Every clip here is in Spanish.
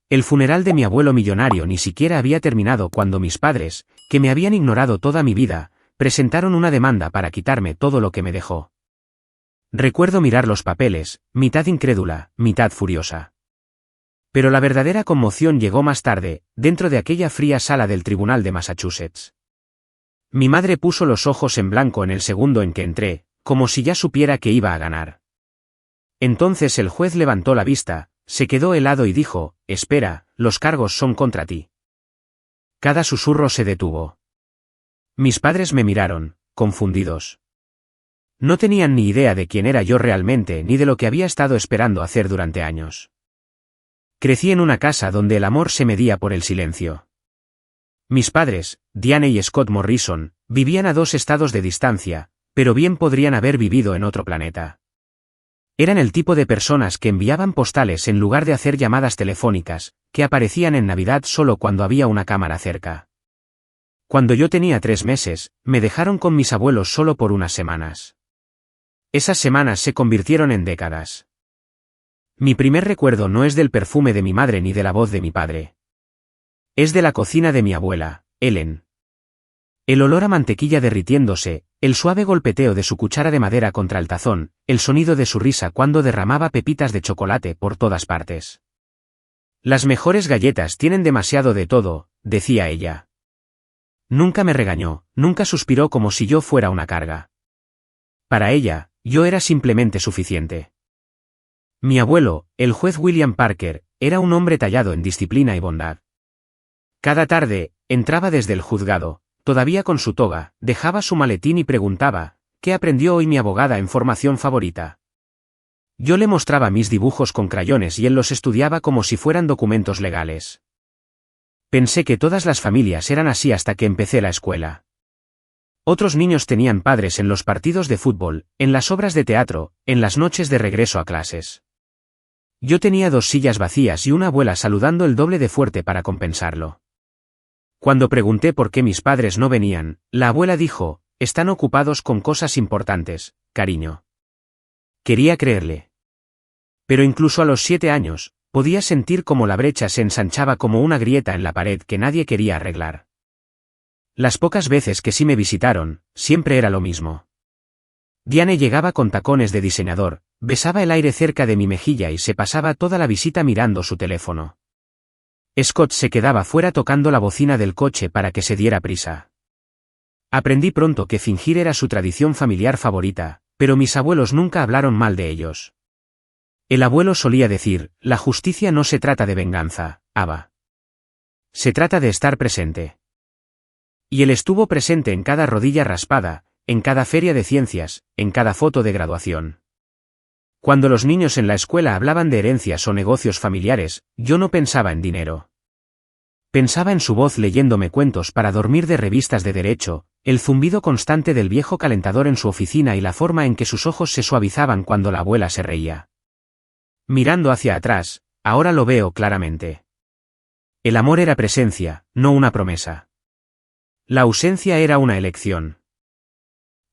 El funeral de mi abuelo millonario ni siquiera había terminado cuando mis padres, que me habían ignorado toda mi vida, presentaron una demanda para quitarme todo lo que me dejó. Recuerdo mirar los papeles, mitad incrédula, mitad furiosa. Pero la verdadera conmoción llegó más tarde, dentro de aquella fría sala del tribunal de Massachusetts. Mi madre puso los ojos en blanco en el segundo en que entré, como si ya supiera que iba a ganar. Entonces el juez levantó la vista, se quedó helado y dijo: «Espera, los cargos son contra ti». Cada susurro se detuvo. Mis padres me miraron, confundidos. No tenían ni idea de quién era yo realmente ni de lo que había estado esperando hacer durante años. Crecí en una casa donde el amor se medía por el silencio. Mis padres, Diane y Scott Morrison, vivían a 2 estados de distancia, pero bien podrían haber vivido en otro planeta. Eran el tipo de personas que enviaban postales en lugar de hacer llamadas telefónicas, que aparecían en Navidad solo cuando había una cámara cerca. Cuando yo tenía 3 meses, me dejaron con mis abuelos solo por unas semanas. Esas semanas se convirtieron en décadas. Mi primer recuerdo no es del perfume de mi madre ni de la voz de mi padre. Es de la cocina de mi abuela, Ellen. El olor a mantequilla derritiéndose, el suave golpeteo de su cuchara de madera contra el tazón, el sonido de su risa cuando derramaba pepitas de chocolate por todas partes. Las mejores galletas tienen demasiado de todo, decía ella. Nunca me regañó, nunca suspiró como si yo fuera una carga. Para ella, yo era simplemente suficiente. Mi abuelo, el juez William Parker, era un hombre tallado en disciplina y bondad. Cada tarde, entraba desde el juzgado, todavía con su toga, dejaba su maletín y preguntaba: ¿qué aprendió hoy mi abogada en formación favorita? Yo le mostraba mis dibujos con crayones y él los estudiaba como si fueran documentos legales. Pensé que todas las familias eran así hasta que empecé la escuela. Otros niños tenían padres en los partidos de fútbol, en las obras de teatro, en las noches de regreso a clases. Yo tenía 2 sillas vacías y una abuela saludando el doble de fuerte para compensarlo. Cuando pregunté por qué mis padres no venían, la abuela dijo: «Están ocupados con cosas importantes, cariño». Quería creerle. Pero incluso a los 7 años, podía sentir cómo la brecha se ensanchaba como una grieta en la pared que nadie quería arreglar. Las pocas veces que sí me visitaron, siempre era lo mismo. Diane llegaba con tacones de diseñador, besaba el aire cerca de mi mejilla y se pasaba toda la visita mirando su teléfono. Scott se quedaba fuera tocando la bocina del coche para que se diera prisa. Aprendí pronto que fingir era su tradición familiar favorita, pero mis abuelos nunca hablaron mal de ellos. El abuelo solía decir: «La justicia no se trata de venganza, Ava. Se trata de estar presente». Y él estuvo presente en cada rodilla raspada, en cada feria de ciencias, en cada foto de graduación. Cuando los niños en la escuela hablaban de herencias o negocios familiares, yo no pensaba en dinero. Pensaba en su voz leyéndome cuentos para dormir de revistas de derecho, el zumbido constante del viejo calentador en su oficina y la forma en que sus ojos se suavizaban cuando la abuela se reía. Mirando hacia atrás, ahora lo veo claramente. El amor era presencia, no una promesa. La ausencia era una elección.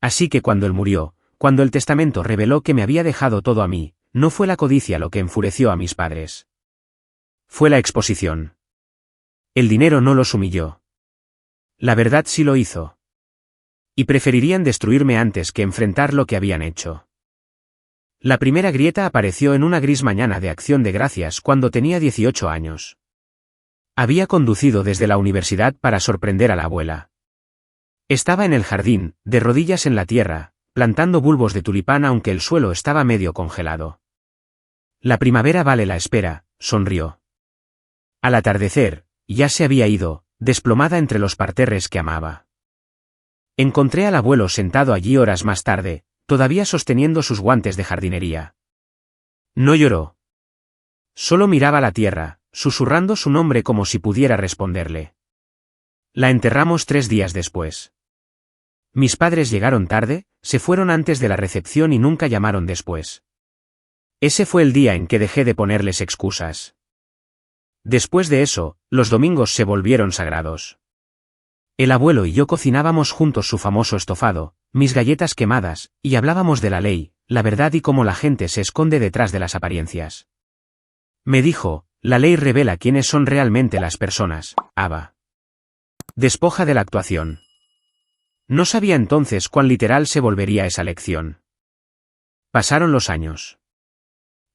Así que cuando él murió, cuando el testamento reveló que me había dejado todo a mí, no fue la codicia lo que enfureció a mis padres. Fue la exposición. El dinero no los humilló. La verdad sí lo hizo. Y preferirían destruirme antes que enfrentar lo que habían hecho. La primera grieta apareció en una gris mañana de Acción de Gracias cuando tenía 18 años. Había conducido desde la universidad para sorprender a la abuela. Estaba en el jardín, de rodillas en la tierra, plantando bulbos de tulipán aunque el suelo estaba medio congelado. La primavera vale la espera, sonrió. Al atardecer, ya se había ido, desplomada entre los parterres que amaba. Encontré al abuelo sentado allí horas más tarde, todavía sosteniendo sus guantes de jardinería. No lloró. Solo miraba la tierra, susurrando su nombre como si pudiera responderle. La enterramos 3 días después. Mis padres llegaron tarde, se fueron antes de la recepción y nunca llamaron después. Ese fue el día en que dejé de ponerles excusas. Después de eso, los domingos se volvieron sagrados. El abuelo y yo cocinábamos juntos su famoso estofado, mis galletas quemadas, y hablábamos de la ley, la verdad y cómo la gente se esconde detrás de las apariencias. Me dijo: La ley revela quiénes son realmente las personas, Ava. Despoja de la actuación. No sabía entonces cuán literal se volvería esa lección. Pasaron los años.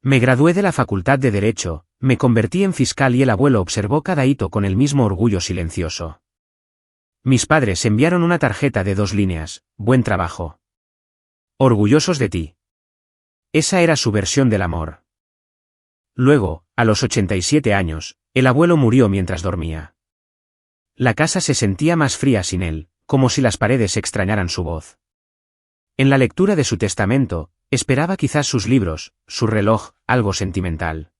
Me gradué de la Facultad de Derecho, me convertí en fiscal y el abuelo observó cada hito con el mismo orgullo silencioso. Mis padres enviaron una tarjeta de 2 líneas, buen trabajo. Orgullosos de ti. Esa era su versión del amor. Luego, a los 87 años, el abuelo murió mientras dormía. La casa se sentía más fría sin él, como si las paredes extrañaran su voz. En la lectura de su testamento, esperaba quizás sus libros, su reloj, algo sentimental.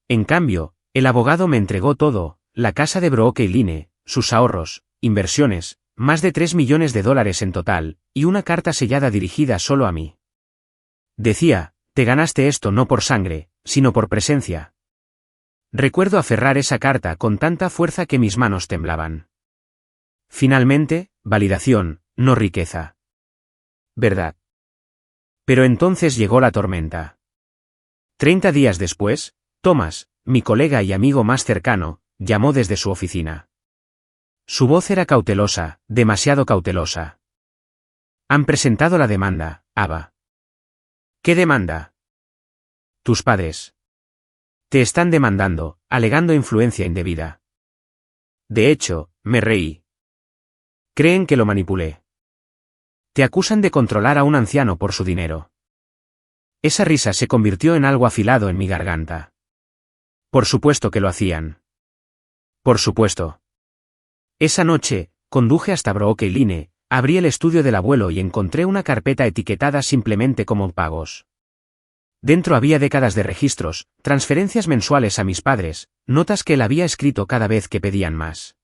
En cambio, el abogado me entregó todo, la casa de Brooklyn, sus ahorros, inversiones, más de $3 millones en total, y una carta sellada dirigida solo a mí. Decía, te ganaste esto no por sangre, sino por presencia. Recuerdo aferrar esa carta con tanta fuerza que mis manos temblaban. Finalmente, validación, no riqueza. Verdad. Pero entonces llegó la tormenta. 30 días después, Thomas, mi colega y amigo más cercano, llamó desde su oficina. Su voz era cautelosa, demasiado cautelosa. Han presentado la demanda, Ava. ¿Qué demanda? Tus padres. Te están demandando, alegando influencia indebida. De hecho, me reí. Creen que lo manipulé. Te acusan de controlar a un anciano por su dinero. Esa risa se convirtió en algo afilado en mi garganta. Por supuesto que lo hacían. Por supuesto. Esa noche, conduje hasta Brooklyn, abrí el estudio del abuelo y encontré una carpeta etiquetada simplemente como pagos. Dentro había décadas de registros, transferencias mensuales a mis padres, notas que él había escrito cada vez que pedían más.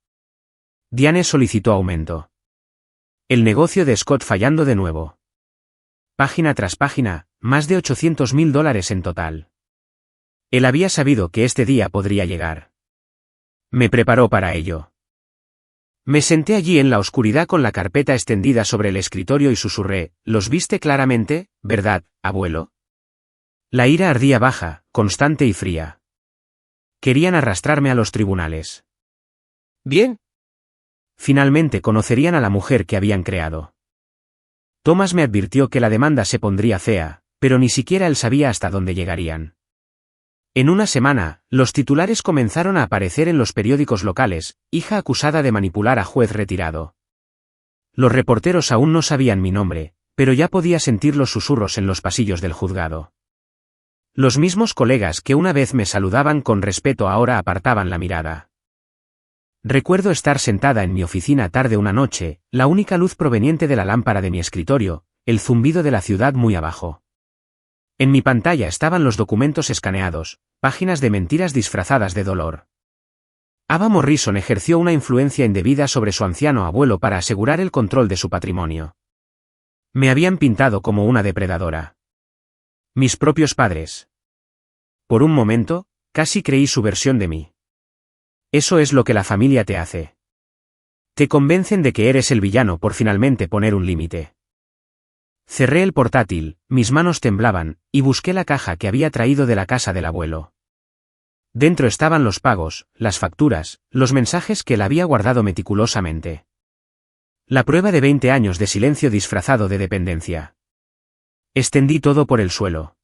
Diane solicitó aumento. El negocio de Scott fallando de nuevo. Página tras página, más de $800.000 en total. Él había sabido que este día podría llegar. Me preparó para ello. Me senté allí en la oscuridad con la carpeta extendida sobre el escritorio y susurré, ¿los viste claramente, verdad, abuelo? La ira ardía baja, constante y fría. Querían arrastrarme a los tribunales. Bien. Finalmente conocerían a la mujer que habían creado. Thomas me advirtió que la demanda se pondría fea, pero ni siquiera él sabía hasta dónde llegarían. En una semana, los titulares comenzaron a aparecer en los periódicos locales, hija acusada de manipular a juez retirado. Los reporteros aún no sabían mi nombre, pero ya podía sentir los susurros en los pasillos del juzgado. Los mismos colegas que una vez me saludaban con respeto ahora apartaban la mirada. Recuerdo estar sentada en mi oficina tarde una noche, la única luz proveniente de la lámpara de mi escritorio, el zumbido de la ciudad muy abajo. En mi pantalla estaban los documentos escaneados, páginas de mentiras disfrazadas de dolor. Ava Morrison ejerció una influencia indebida sobre su anciano abuelo para asegurar el control de su patrimonio. Me habían pintado como una depredadora. Mis propios padres. Por un momento, casi creí su versión de mí. Eso es lo que la familia te hace. Te convencen de que eres el villano por finalmente poner un límite. Cerré el portátil, mis manos temblaban, y busqué la caja que había traído de la casa del abuelo. Dentro estaban los pagos, las facturas, los mensajes que él había guardado meticulosamente. La prueba de 20 años de silencio disfrazado de dependencia. Extendí todo por el suelo.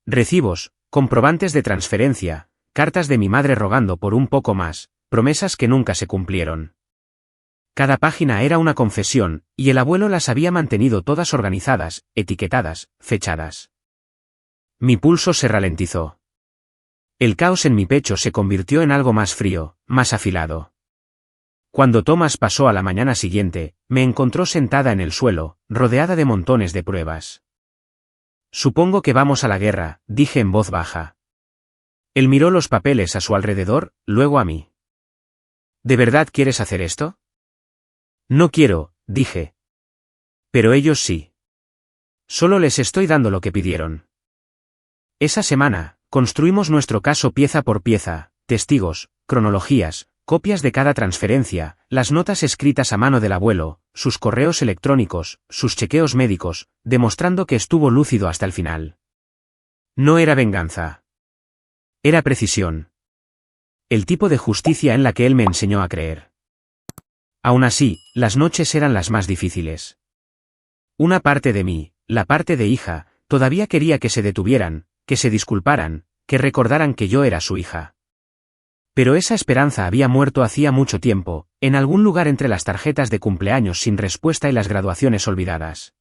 Recibos, comprobantes de transferencia, cartas de mi madre rogando por un poco más, promesas que nunca se cumplieron. Cada página era una confesión, y el abuelo las había mantenido todas organizadas, etiquetadas, fechadas. Mi pulso se ralentizó. El caos en mi pecho se convirtió en algo más frío, más afilado. Cuando Thomas pasó a la mañana siguiente, me encontró sentada en el suelo, rodeada de montones de pruebas. Supongo que vamos a la guerra, dije en voz baja. Él miró los papeles a su alrededor, luego a mí. ¿De verdad quieres hacer esto? No quiero, dije. Pero ellos sí. Solo les estoy dando lo que pidieron. Esa semana, construimos nuestro caso pieza por pieza, testigos, cronologías, copias de cada transferencia, las notas escritas a mano del abuelo, sus correos electrónicos, sus chequeos médicos, demostrando que estuvo lúcido hasta el final. No era venganza. Era precisión. El tipo de justicia en la que él me enseñó a creer. Aún así, las noches eran las más difíciles. Una parte de mí, la parte de hija, todavía quería que se detuvieran, que se disculparan, que recordaran que yo era su hija. Pero esa esperanza había muerto hacía mucho tiempo, en algún lugar entre las tarjetas de cumpleaños sin respuesta y las graduaciones olvidadas.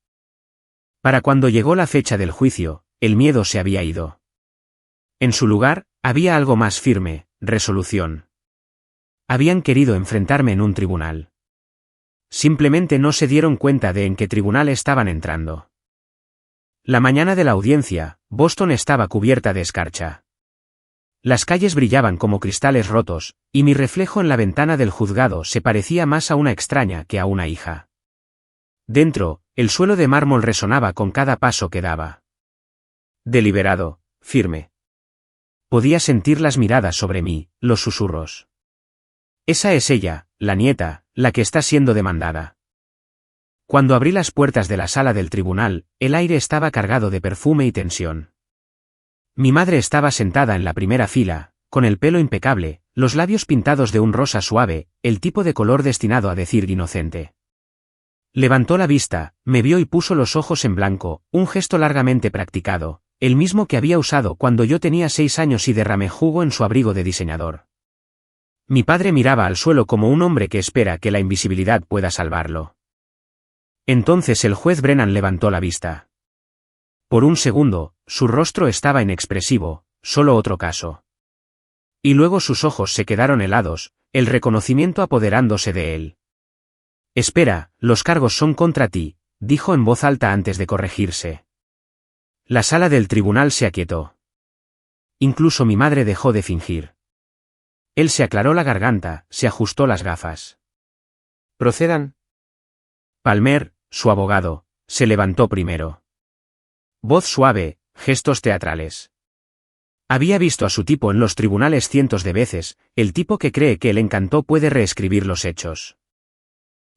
Para cuando llegó la fecha del juicio, el miedo se había ido. En su lugar, había algo más firme, resolución. Habían querido enfrentarme en un tribunal. Simplemente no se dieron cuenta de en qué tribunal estaban entrando. La mañana de la audiencia, Boston estaba cubierta de escarcha. Las calles brillaban como cristales rotos, y mi reflejo en la ventana del juzgado se parecía más a una extraña que a una hija. Dentro, el suelo de mármol resonaba con cada paso que daba. Deliberado, firme. Podía sentir las miradas sobre mí, los susurros. Esa es ella, la nieta, la que está siendo demandada. Cuando abrí las puertas de la sala del tribunal, el aire estaba cargado de perfume y tensión. Mi madre estaba sentada en la primera fila, con el pelo impecable, los labios pintados de un rosa suave, el tipo de color destinado a decir inocente. Levantó la vista, me vio y puso los ojos en blanco, un gesto largamente practicado, el mismo que había usado cuando yo tenía 6 años y derramé jugo en su abrigo de diseñador. Mi padre miraba al suelo como un hombre que espera que la invisibilidad pueda salvarlo. Entonces el juez Brennan levantó la vista. Por un segundo, su rostro estaba inexpresivo, solo otro caso. Y luego sus ojos se quedaron helados, el reconocimiento apoderándose de él. Espera, los cargos son contra ti, dijo en voz alta antes de corregirse. La sala del tribunal se aquietó. Incluso mi madre dejó de fingir. Él se aclaró la garganta, se ajustó las gafas. Procedan. Palmer, su abogado, se levantó primero. Voz suave, gestos teatrales. Había visto a su tipo en los tribunales cientos de veces, el tipo que cree que el encanto puede reescribir los hechos.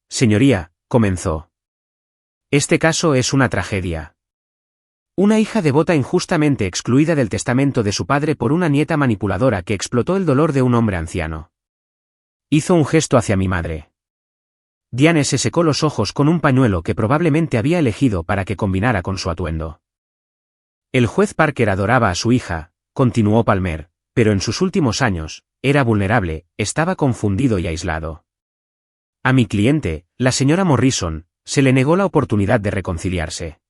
Señoría, comenzó. Este caso es una tragedia. Una hija devota injustamente excluida del testamento de su padre por una nieta manipuladora que explotó el dolor de un hombre anciano. Hizo un gesto hacia mi madre. Diane se secó los ojos con un pañuelo que probablemente había elegido para que combinara con su atuendo. El juez Parker adoraba a su hija, continuó Palmer, pero en sus últimos años, era vulnerable, estaba confundido y aislado. A mi cliente, la señora Morrison, se le negó la oportunidad de reconciliarse.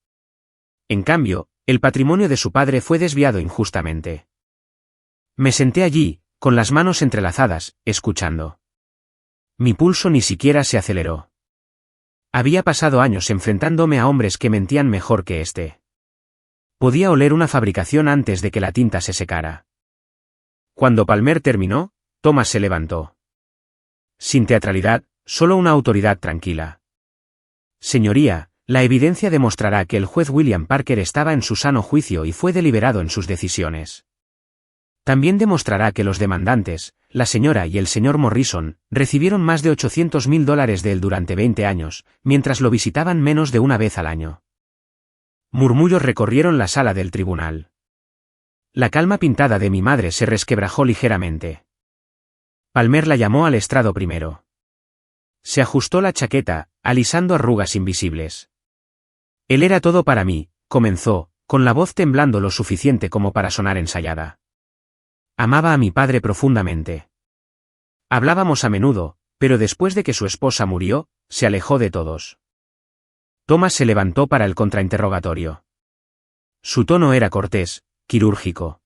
En cambio, el patrimonio de su padre fue desviado injustamente. Me senté allí, con las manos entrelazadas, escuchando. Mi pulso ni siquiera se aceleró. Había pasado años enfrentándome a hombres que mentían mejor que este. Podía oler una fabricación antes de que la tinta se secara. Cuando Palmer terminó, Thomas se levantó. Sin teatralidad, solo una autoridad tranquila. Señoría, la evidencia demostrará que el juez William Parker estaba en su sano juicio y fue deliberado en sus decisiones. También demostrará que los demandantes, la señora y el señor Morrison, recibieron más de $800.000 de él durante 20 años, mientras lo visitaban menos de una vez al año. Murmullos recorrieron la sala del tribunal. La calma pintada de mi madre se resquebrajó ligeramente. Palmer la llamó al estrado primero. Se ajustó la chaqueta, alisando arrugas invisibles. Él era todo para mí, comenzó, con la voz temblando lo suficiente como para sonar ensayada. Amaba a mi padre profundamente. Hablábamos a menudo, pero después de que su esposa murió, se alejó de todos. Thomas se levantó para el contrainterrogatorio. Su tono era cortés, quirúrgico.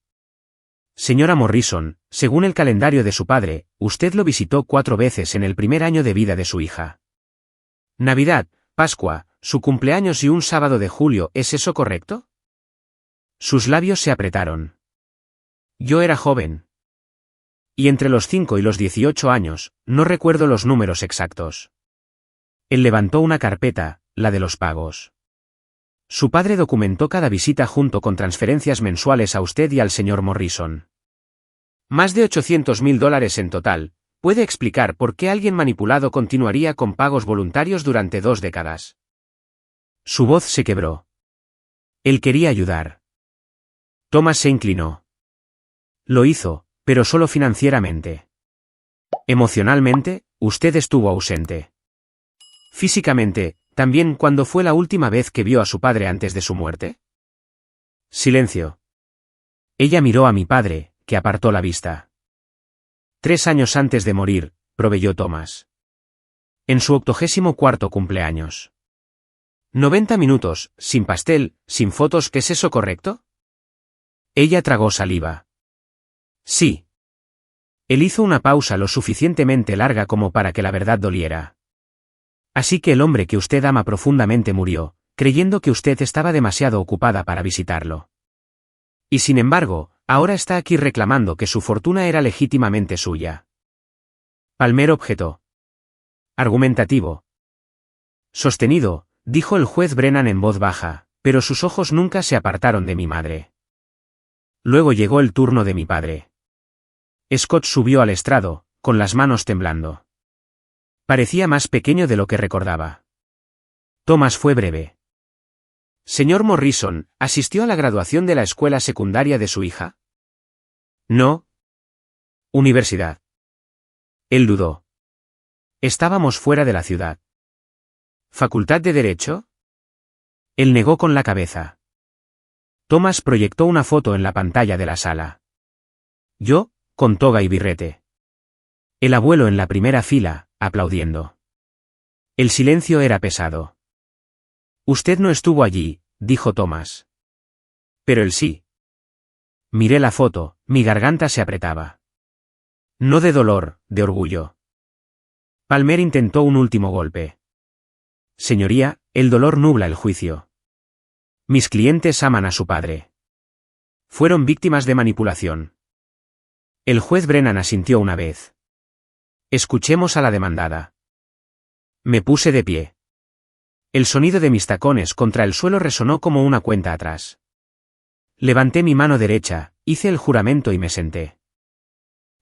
Señora Morrison, según el calendario de su padre, usted lo visitó 4 veces en el primer año de vida de su hija. Navidad, Pascua, su cumpleaños y un sábado de julio, ¿es eso correcto? Sus labios se apretaron. Yo era joven. Y entre los 5 y los 18 años, no recuerdo los números exactos. Él levantó una carpeta, la de los pagos. Su padre documentó cada visita junto con transferencias mensuales a usted y al señor Morrison. Más de $800.000 en total. ¿Puede explicar por qué alguien manipulado continuaría con pagos voluntarios durante 2 décadas? Su voz se quebró. Él quería ayudar. Thomas se inclinó. Lo hizo, pero solo financieramente. Emocionalmente, usted estuvo ausente. Físicamente, también cuando fue la última vez que vio a su padre antes de su muerte. Silencio. Ella miró a mi padre, que apartó la vista. 3 años antes de morir, proveyó Thomas. En su 84º cumpleaños. 90 minutos, sin pastel, sin fotos, ¿es eso correcto? Ella tragó saliva. Sí. Él hizo una pausa lo suficientemente larga como para que la verdad doliera. Así que el hombre que usted ama profundamente murió, creyendo que usted estaba demasiado ocupada para visitarlo. Y sin embargo, ahora está aquí reclamando que su fortuna era legítimamente suya. Palmer objetó. Argumentativo. Sostenido, dijo el juez Brennan en voz baja, pero sus ojos nunca se apartaron de mi madre. Luego llegó el turno de mi padre. Scott subió al estrado, con las manos temblando. Parecía más pequeño de lo que recordaba. Thomas fue breve. Señor Morrison, ¿asistió a la graduación de la escuela secundaria de su hija? No. Universidad. Él dudó. Estábamos fuera de la ciudad. ¿Facultad de Derecho? Él negó con la cabeza. Thomas proyectó una foto en la pantalla de la sala. Yo, con toga y birrete. El abuelo en la primera fila, aplaudiendo. El silencio era pesado. Usted no estuvo allí, dijo Thomas. Pero él sí. Miré la foto, mi garganta se apretaba. No de dolor, de orgullo. Palmer intentó un último golpe. Señoría, el dolor nubla el juicio. Mis clientes aman a su padre. Fueron víctimas de manipulación. El juez Brennan asintió una vez. Escuchemos a la demandada. Me puse de pie. El sonido de mis tacones contra el suelo resonó como una cuenta atrás. Levanté mi mano derecha, hice el juramento y me senté.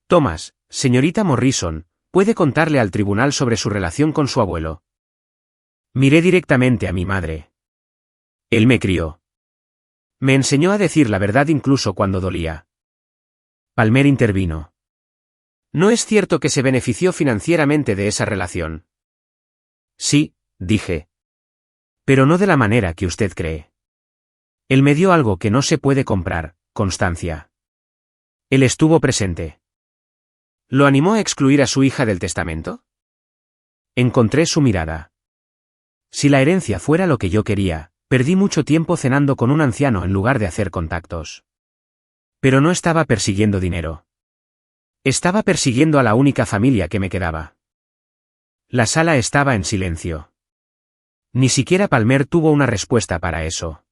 Thomas, señorita Morrison, ¿puede contarle al tribunal sobre su relación con su abuelo? Miré directamente a mi madre. Él me crió. Me enseñó a decir la verdad incluso cuando dolía. Palmer intervino. ¿No es cierto que se benefició financieramente de esa relación? Sí, dije. Pero no de la manera que usted cree. Él me dio algo que no se puede comprar, constancia. Él estuvo presente. ¿Lo animó a excluir a su hija del testamento? Encontré su mirada. Si la herencia fuera lo que yo quería, perdí mucho tiempo cenando con un anciano en lugar de hacer contactos. Pero no estaba persiguiendo dinero. Estaba persiguiendo a la única familia que me quedaba. La sala estaba en silencio. Ni siquiera Palmer tuvo una respuesta para eso.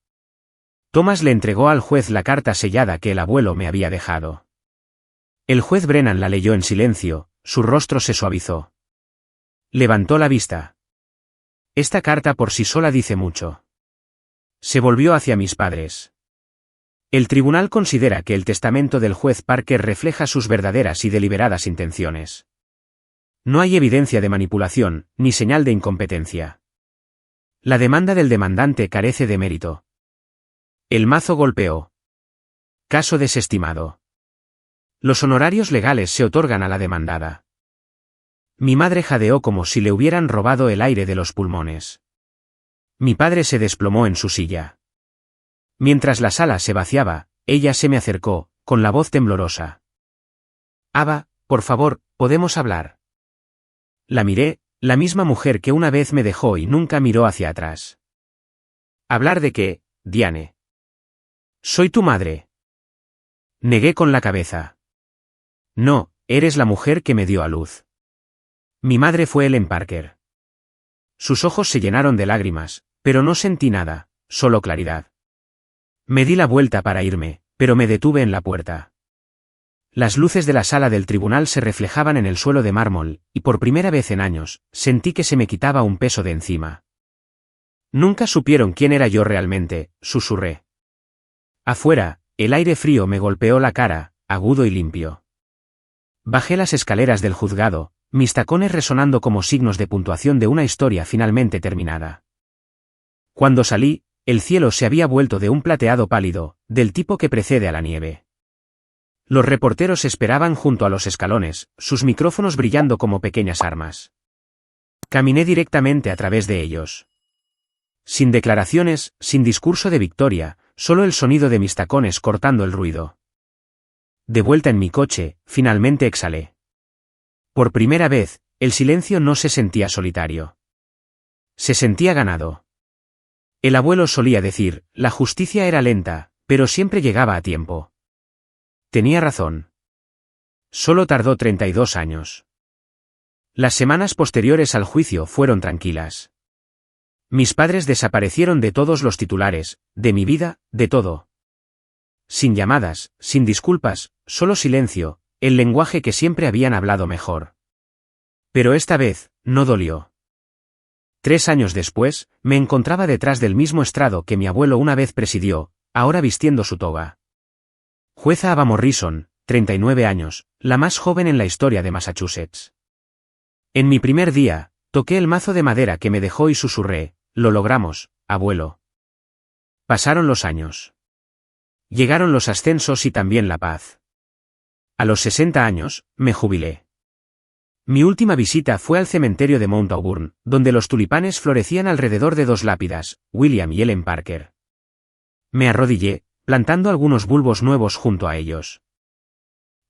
Thomas le entregó al juez la carta sellada que el abuelo me había dejado. El juez Brennan la leyó en silencio, su rostro se suavizó. Levantó la vista. Esta carta por sí sola dice mucho. Se volvió hacia mis padres. El tribunal considera que el testamento del juez Parker refleja sus verdaderas y deliberadas intenciones. No hay evidencia de manipulación, ni señal de incompetencia. La demanda del demandante carece de mérito. El mazo golpeó. Caso desestimado. Los honorarios legales se otorgan a la demandada. Mi madre jadeó como si le hubieran robado el aire de los pulmones. Mi padre se desplomó en su silla. Mientras la sala se vaciaba, ella se me acercó, con la voz temblorosa. Ava, por favor, ¿podemos hablar? La miré, la misma mujer que una vez me dejó y nunca miró hacia atrás. ¿Hablar de qué, Diane? Soy tu madre. Negué con la cabeza. No, eres la mujer que me dio a luz. Mi madre fue Ellen Parker. Sus ojos se llenaron de lágrimas, pero no sentí nada, solo claridad. Me di la vuelta para irme, pero me detuve en la puerta. Las luces de la sala del tribunal se reflejaban en el suelo de mármol, y por primera vez en años, sentí que se me quitaba un peso de encima. Nunca supieron quién era yo realmente, susurré. Afuera, el aire frío me golpeó la cara, agudo y limpio. Bajé las escaleras del juzgado, mis tacones resonando como signos de puntuación de una historia finalmente terminada. Cuando salí, el cielo se había vuelto de un plateado pálido, del tipo que precede a la nieve. Los reporteros esperaban junto a los escalones, sus micrófonos brillando como pequeñas armas. Caminé directamente a través de ellos. Sin declaraciones, sin discurso de victoria, solo el sonido de mis tacones cortando el ruido. De vuelta en mi coche, finalmente exhalé. Por primera vez, el silencio no se sentía solitario. Se sentía ganado. El abuelo solía decir, la justicia era lenta, pero siempre llegaba a tiempo. Tenía razón. Solo tardó 32 años. Las semanas posteriores al juicio fueron tranquilas. Mis padres desaparecieron de todos los titulares, de mi vida, de todo. Sin llamadas, sin disculpas, solo silencio, el lenguaje que siempre habían hablado mejor. Pero esta vez, no dolió. 3 años después, me encontraba detrás del mismo estrado que mi abuelo una vez presidió, ahora vistiendo su toga. Jueza Ava Morrison, 39 años, la más joven en la historia de Massachusetts. En mi primer día, toqué el mazo de madera que me dejó y susurré, lo logramos, abuelo. Pasaron los años. Llegaron los ascensos y también la paz. A los 60 años, me jubilé. Mi última visita fue al cementerio de Mount Auburn, donde los tulipanes florecían alrededor de 2 lápidas, William y Ellen Parker. Me arrodillé, plantando algunos bulbos nuevos junto a ellos.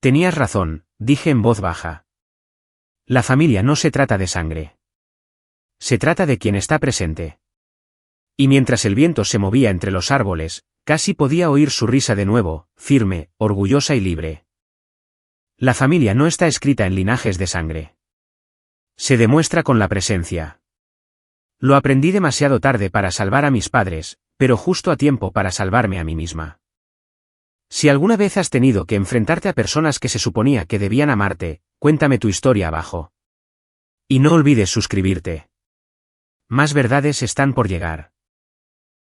Tenías razón, dije en voz baja. La familia no se trata de sangre. Se trata de quien está presente. Y mientras el viento se movía entre los árboles, casi podía oír su risa de nuevo, firme, orgullosa y libre. La familia no está escrita en linajes de sangre. Se demuestra con la presencia. Lo aprendí demasiado tarde para salvar a mis padres, pero justo a tiempo para salvarme a mí misma. Si alguna vez has tenido que enfrentarte a personas que se suponía que debían amarte, cuéntame tu historia abajo. Y no olvides suscribirte. Más verdades están por llegar.